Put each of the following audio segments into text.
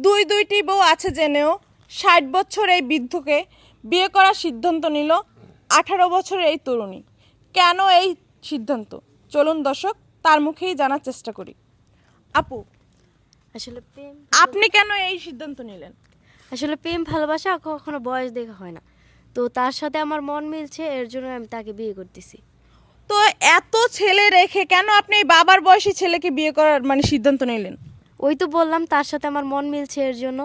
দুইটি বউ আছে জেনেও ৬০ বছর এই বৃদ্ধকে বিয়ে করার সিদ্ধান্ত নিল ১৮ বছরের এই তরুণী। কেন এই সিদ্ধান্ত? চলুন দর্শক তার মুখেই জানার চেষ্টা করি। আপু, আসলে প্রেম আপনি কেন এই সিদ্ধান্ত নিলেন? আসলে প্রেম ভালোবাসা কখনো বয়স দেখা হয় না, তো তার সাথে আমার মন মিলছে, এর জন্য আমি তাকে বিয়ে করতেছি। তো এত ছেলে রেখে কেন আপনি এই বাবার বয়সী ছেলেকে বিয়ে করার সিদ্ধান্ত নিলেন? ওই তো বললাম তার সাথে আমার মন মিলছে, এর জন্য।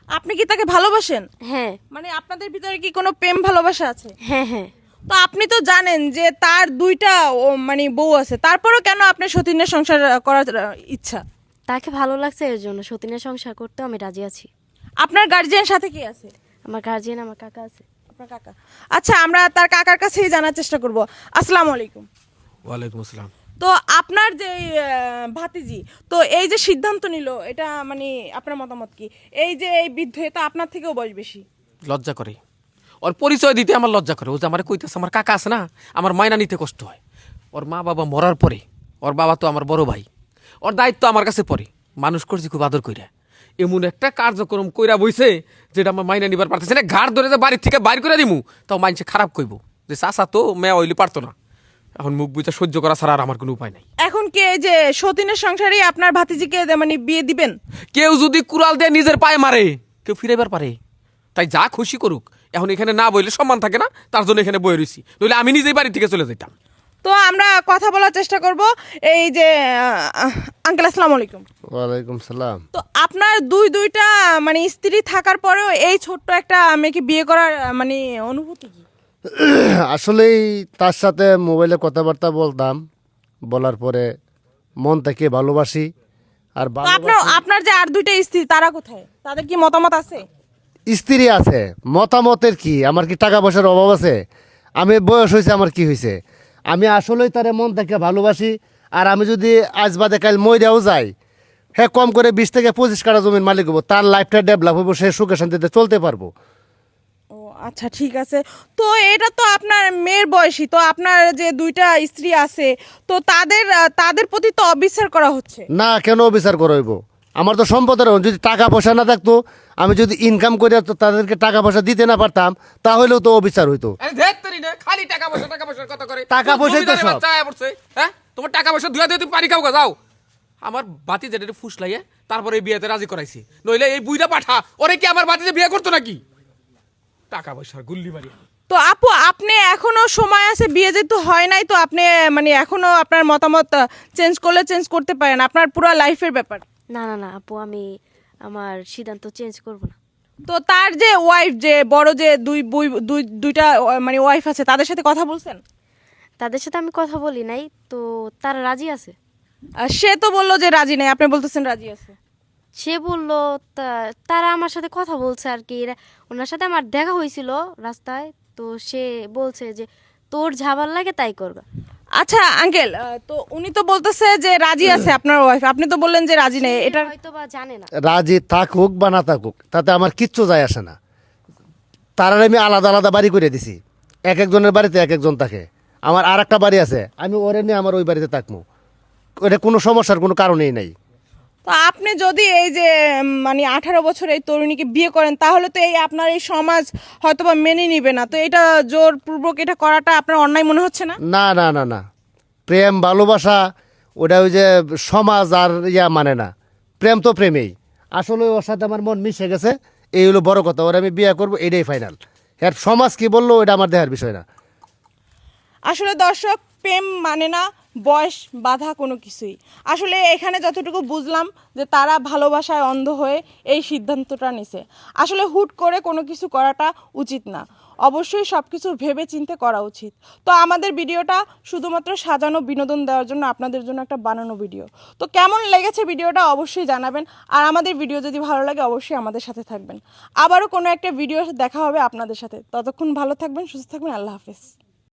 আপনি কি তাকে ভালোবাসেন? হ্যাঁ আপনাদের ভিতরে কি কোনো প্রেম ভালোবাসা আছে? হ্যাঁ হ্যাঁ। তো আপনি তো জানেন যে তার দুইটা বউ আছে, তারপরেও কেন আপনি সতীনের সংসার করার ইচ্ছা? তাকে ভালো লাগছে, এর জন্য সতীনের সংসার করতে আমি রাজি আছি। আপনার গার্জিয়ান সাথে কি আছে? আমার গার্জিয়ান আমার কাকা আছে। আপনার কাকা? আচ্ছা, আমরা তার কাকার কাছেই জানার চেষ্টা করব। আসসালামু আলাইকুম। ওয়ালাইকুম আসসালাম। তো আপনার যে ভাতিজি, তো এই যে সিদ্ধান্ত নিল, এটা আপনার মতামত কি? এই যে এই বৃদ্ধ, এটা আপনার থেকেও বয়স বেশি। লজ্জা করে, ওর পরিচয় দিতে আমার লজ্জা করে। ও যে আমার কইতেছে, আমার কাকা আছে না, আমার মায়না নিতে কষ্ট হয়। ওর মা বাবা মরার পরে ওর বাবা তো আমার বড় ভাই, ওর দায়িত্ব আমার কাছে পড়ে। মানুষ করছি খুব আদর কইরা, এমন একটা কার্যক্রম কইরা বইছে যেটা আমার মাইনা নিবার পারতেছে না। ঘাড় ধরে যে বাড়ির থেকে বাইর করে দিমু, তাও মানুষে খারাপ কইব যে চাচা তো মেয়া হইলে পারতো না। এখন মুখ বুঝা সহ্য করা ছাড়া আর আমার কোনো উপায় নাই। এখন কি এই যে সতীনের সংসারই আপনার ভাতিজিকে বিয়ে দিবেন? কেউ যদি কুড়াল দিয়ে নিজের পায়ে মারে, কেউ ফিরাইবার পারে? তাই যা খুশি করুক। এখন এখানে না বইলে সম্মান থাকে না, তার জন্য এখানে বয়ে রইছি, নইলে আমি নিজেই বাড়ি থেকে চলে যেতাম। তো আমরা কথা বলার চেষ্টা করব। এই যে আঙ্কেল, আসসালামু আলাইকুম। ওয়ালাইকুম সালাম। তো আপনার দুইটা স্ত্রী থাকার পরেও এই ছোট্ট একটা মেয়েকে বিয়ে করার অনুভূতি কি? আসলেই তার সাথে মোবাইলে কথাবার্তা বলতাম, বলার পরে মন থেকে ভালোবাসি। আর তো আপনার যে আর দুইটা স্ত্রী, তারা কোথায়? তাদের কি মতামত আছে? স্ত্রী আছে, মতামতের কি? আমার কি টাকা পয়সার অভাব আছে? আমি বয়স হয়েছে, আমার কি হয়েছে? আমি আসলেই তারে মন থেকে ভালোবাসি। আর আমি যদি আজ বাদে কাল মইরাও যাই, হ্যাঁ কম করে 20 থেকে 25 কাঠা জমির মালিক হবো, তার লাইফটা ডেভেলপ হবো, সে সুখে শান্তিতে চলতে পারবো। ও আচ্ছা, ঠিক আছে। তো এটা তো আপনার মেয়ের বয়সী, তো আপনার যে দুইটা স্ত্রী আছে, তো তাদের প্রতি তো অবিচার করা হচ্ছে। না, কেন বিচার করইব? আমার তো সম্পদের অভাব। যদি টাকা পয়সা না থাকতো, আমি যদি ইনকাম করে তো তাদেরকে টাকা পয়সা দিতে না পারতাম, তাহলেও তো অবিচার হইতো। খালি টাকা পয়সা টাকা পয়সার কথা করে। টাকা পয়সাই তো সব। হ্যাঁ, তোমার টাকা পয়সা ধুয়া দিয়ে তুমি পানি খাও গা, যাও। আমার বাতি যেটা ফুসলাইয়ে তারপরে এই বিয়েতে রাজি করাইছি, নইলে এই বুইরা পাঠা ওরে কি আমার বাতিতে বিয়ে করতো নাকি? টাকা পয়সার গুল্লি মারি। তো আপু, আপনি এখনো সময় আছে, বিয়ে যেহেতু হয় নাই, তো আপনি এখনো আপনার মতামত চেঞ্জ করতে পারেন, আপনার পুরো লাইফের ব্যাপার। না না না আপু, আমি আমার সিদ্ধান্ত চেঞ্জ করব না। তো তার যে ওয়াইফ, যে বড় যে দুইটা ওয়াইফ আছে, তাদের সাথে কথা বলছেন? তাদের সাথে আমি কথা বলি নাই, তো তারা রাজি আছে। সে তো বললো যে রাজি নাই, আপনি বলতেছেন রাজি আছে। সে বললো তারা আমার সাথে কথা বলছে আর কি। ওনার সাথে আমার দেখা হয়েছিল রাস্তায়, তো সে বলছে যে তোর ঝাবার লাগে তাই করবে। আচ্ছা আঙ্কেল, তো উনি তো বলতেছে যে রাজি আছে আপনার ওয়াইফ, আপনি তো বললেন যে রাজি নেই। এটা হয়তো বা জানে না। রাজি থাকুক বা না থাকুক, তাতে আমার কিচ্ছু যায় আসে না। তারা আমি আলাদা আলাদা বাড়ি করে দিছি, এক একজনের বাড়িতে এক একজন থাকে। আমার আর একটা বাড়ি আছে, আমি ওরে নিয়ে আমার ওই বাড়িতে থাকবো। ওটা কোনো সমস্যার কোনো কারণেই নাই। তো আপনি যদি এই যে 18 বছর এই তরুণীকে বিয়ে করেন, তাহলে তো এই আপনার এই সমাজ হয়তোবা মেনে নিবে না। তো এটা জোরপূর্বক এটা করাটা আপনার অন্যায় মনে হচ্ছে না? না না না না, প্রেম ভালোবাসা ওটা ওই যে সমাজ আর মানে না। প্রেম তো প্রেমেই। আসলে ওর সাথে আমার মন মিশে গেছে, এই হলো বড় কথা। ওরা আমি বিয়ে করবো, এটাই ফাইনাল। এর সমাজ কি বললো এটা আমার দেখার বিষয় না। আসলে দর্শক, প্রেম মানে না বয়স বাধা কোনো কিছুই। আসলে এখানে যতটুকু বুঝলাম যে তারা ভালোবাসায় অন্ধ হয়ে এই সিদ্ধান্তটা নিছে। আসলে হুট করে কোনো কিছু করাটা উচিত না, অবশ্যই সব কিছু ভেবে চিন্তে করা উচিত। তো আমাদের ভিডিওটা শুধুমাত্র সাজানো বিনোদন দেওয়ার জন্য, আপনাদের জন্য একটা বানানো ভিডিও। তো কেমন লেগেছে ভিডিওটা অবশ্যই জানাবেন। আর আমাদের ভিডিও যদি ভালো লাগে অবশ্যই আমাদের সাথে থাকবেন। আবারও কোনো একটা ভিডিও দেখা হবে আপনাদের সাথে। ততক্ষণ ভালো থাকবেন, সুস্থ থাকবেন। আল্লাহ হাফেজ।